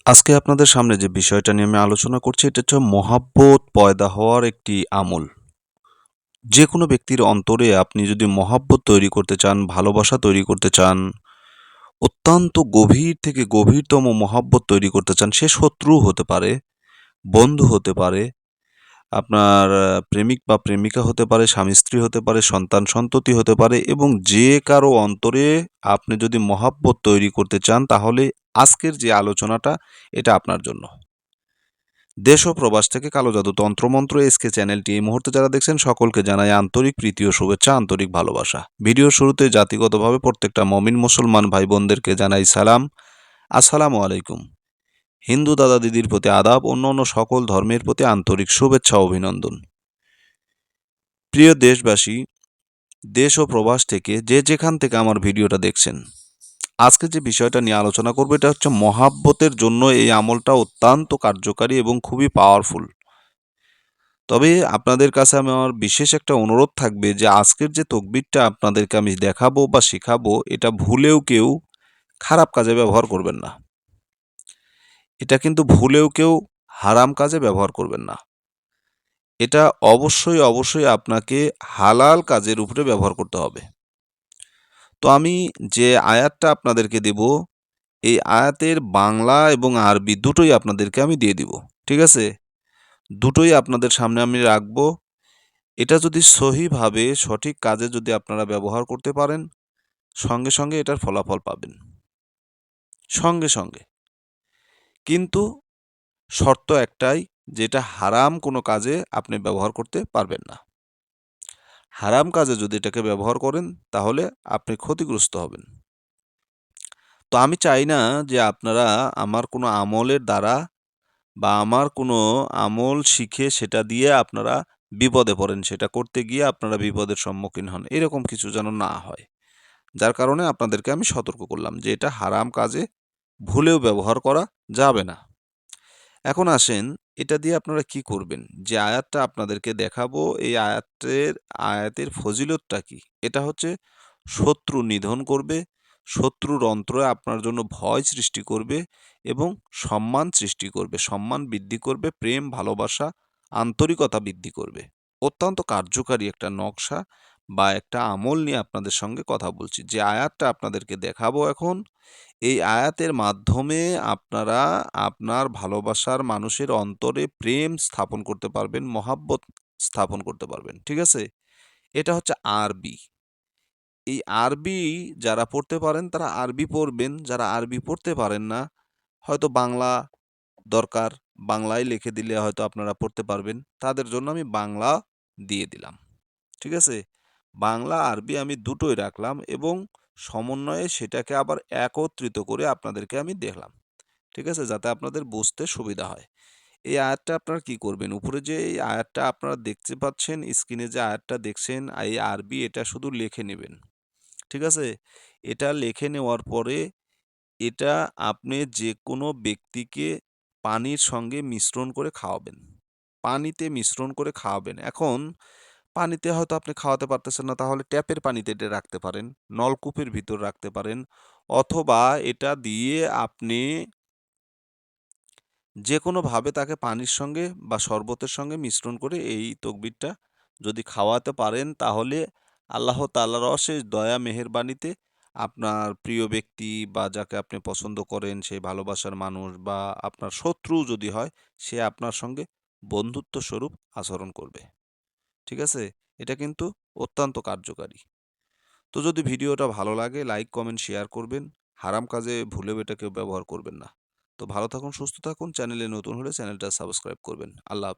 আজকে আপনাদের সামনে যে বিষয়টা নিয়ে আমি আলোচনা করছি এটা হচ্ছে মহাব্বত পয়দা হওয়ার একটি আমল। যে কোনো ব্যক্তির অন্তরে আপনি যদি মহাব্বত তৈরি করতে চান, ভালোবাসা তৈরি করতে চান, অত্যন্ত গভীর থেকে গভীরতম মহাব্বত তৈরি করতে চান, সে শত্রু হতে পারে, বন্ধু হতে পারে, আপনার প্রেমিক বা প্রেমিকা হতে পারে, স্বামী-স্ত্রী হতে পারে, সন্তান-সন্ততি হতে পারে এবং যে কারো অন্তরে আপনি যদি মহাব্বত তৈরি করতে চান তাহলে আজকের যে আলোচনাটা এটা আপনার জন্য। দেশ ও প্রবাস থেকে কালো জাদু তন্ত্রমন্ত্র এসকে চ্যানেলটি এই মুহূর্তে যারা দেখছেন সকলকে জানাই আন্তরিক প্রীতি ও শুভেচ্ছা, আন্তরিক ভালোবাসা। ভিডিওর শুরুতে জাতিগতভাবে প্রত্যেকটা মমিন মুসলমান ভাই বোনদেরকে জানাই সালাম, আসসালামু আলাইকুম। হিন্দু দাদা দিদির প্রতি আদাব, অন্য সকল ধর্মের প্রতি আন্তরিক শুভেচ্ছা ও অভিনন্দন। প্রিয় দেশবাসী, দেশ ও প্রবাস থেকে যে যেখান থেকে আমার ভিডিওটা দেখছেন, আজকে যে বিষয়টা নিয়ে আলোচনা করবো এটা হচ্ছে মহাব্বতের জন্য এই আমলটা অত্যন্ত কার্যকারী এবং খুবই পাওয়ারফুল। তবে আপনাদের কাছে আমার বিশেষ একটা অনুরোধ থাকবে যে আজকের যে তকবিরটা আপনাদেরকে আমি দেখাবো বা শেখাবো এটা ভুলেও কেউ খারাপ কাজে ব্যবহার করবেন না। এটা কিন্তু ভুলেও কেউ হারাম কাজে ব্যবহার করবেন না। এটা অবশ্যই আপনাকে হালাল কাজের উপরে ব্যবহার করতে হবে। তো আমি যে আয়াতটা আপনাদেরকে দেব, এই আয়াতের বাংলা এবং আরবি দুটোই আপনাদেরকে আমি দিয়ে দিব। ঠিক আছে? দুটোই আপনাদের সামনে আমি রাখবো। এটা যদি সহিভাবে সঠিক কাজে যদি আপনারা ব্যবহার করতে পারেন, সঙ্গে এটার ফলাফল পাবেন। সঙ্গে। কিন্তু শর্ত একটাই, যে এটা হারাম কোনো কাজে আপনি ব্যবহার করতে পারবেন না। হারাম কাজে যদি এটাকে ব্যবহার করেন তাহলে আপনি ক্ষতিগ্রস্ত হবেন। তো আমি চাই না যে আপনারা আমার কোনো আমলের দ্বারা বা আমার কোনো আমল শিখে সেটা দিয়ে আপনারা বিপদে পড়েন, সেটা করতে গিয়ে আপনারা বিপদের সম্মুখীন হন। এরকম কিছু যেন না হয়। যার কারণে আপনাদেরকে আমি সতর্ক করলাম যে এটা হারাম কাজে ভুলেও ব্যবহার করা যাবে না। এখন আসেন, এটা দিয়ে আপনারা কি করবেন? যে আয়াতটা আপনাদেরকে দেখাবো, এই আয়াতের ফজিলতটা কি? এটা হচ্ছে শত্রু নিধন করবে, শত্রুর অন্তরে আপনার জন্য ভয় সৃষ্টি করবে এবং সম্মান সৃষ্টি করবে, সম্মান বৃদ্ধি করবে, প্রেম, ভালোবাসা, আন্তরিকতা বৃদ্ধি করবে। অত্যন্ত কার্যকারী একটা নকশা বা একটা আমল নিয়ে আপনাদের সঙ্গে কথা বলছি। যে আয়াতটা আপনাদেরকে দেখাবো এখন, এই আয়াতের মাধ্যমে আপনারা আপনার ভালোবাসার মানুষের অন্তরে প্রেম স্থাপন করতে পারবেন, মহাব্বত স্থাপন করতে পারবেন। ঠিক আছে? এটা হচ্ছে আরবি। এই আরবি যারা পড়তে পারেন তারা আরবি পড়বেন, যারা আরবি পড়তে পারেন না হয়তো বাংলা দরকার, বাংলায় লিখে দিলে হয়তো আপনারা পড়তে পারবেন। তাদের জন্য আমি বাংলা দিয়ে দিলাম। ঠিক আছে? বাংলা আরবি আমি দুটোই রাখলাম এবং সমন্বয়ে সেটাকে আবার একত্রিত করে আপনাদেরকে আমি দেখলাম। ঠিক আছে? যাতে আপনাদের বুঝতে সুবিধা হয়। এই আয়াতটা আপনারা কি করবেন? উপরে যে এই আয়াতটা আপনারা দেখতে পাচ্ছেন, স্ক্রিনে যে আয়াতটা দেখছেন, এই আরবি এটা শুধু লিখে নেবেন। ঠিক আছে? এটা লিখে নেওয়ার পরে এটা আপনি যেকোনো ব্যক্তিকে পানির সঙ্গে মিশ্রণ করে খাওয়াবেন। পানিতে মিশ্রণ করে খাওয়াবেন। এখন পানিতে হয়তো আপনি খাওয়াতে পারতেছেন না, তাহলে ট্যাপের পানিতে এটা রাখতে পারেন, নলকূপের ভিতর রাখতে পারেন, অথবা এটা দিয়ে আপনি যেকোনোভাবে তাকে পানির সঙ্গে বা শরবতের সঙ্গে মিশ্রণ করে এই তকবিরটা যদি খাওয়াতে পারেন তাহলে আল্লাহ তাআলার অশেষ দয়া মেহেরবানিতে আপনার প্রিয় ব্যক্তি বা যাকে আপনি পছন্দ করেন সেই ভালোবাসার মানুষ বা আপনার শত্রু যদি হয় সে আপনার সঙ্গে বন্ধুত্ব স্বরূপ আচরণ করবে। ঠিক আছে? এটা কিন্তু অত্যন্ত কার্যকারী। তো যদি ভিডিওটা ভালো লাগে লাইক, কমেন্ট, শেয়ার করবেন। হারাম কাজে ভুলেও এটা কেউ ব্যবহার করবেন না। তো ভালো থাকুন, সুস্থ থাকুন। চ্যানেলে নতুন হলে চ্যানেলটা সাবস্ক্রাইব করবেন। আল্লাহ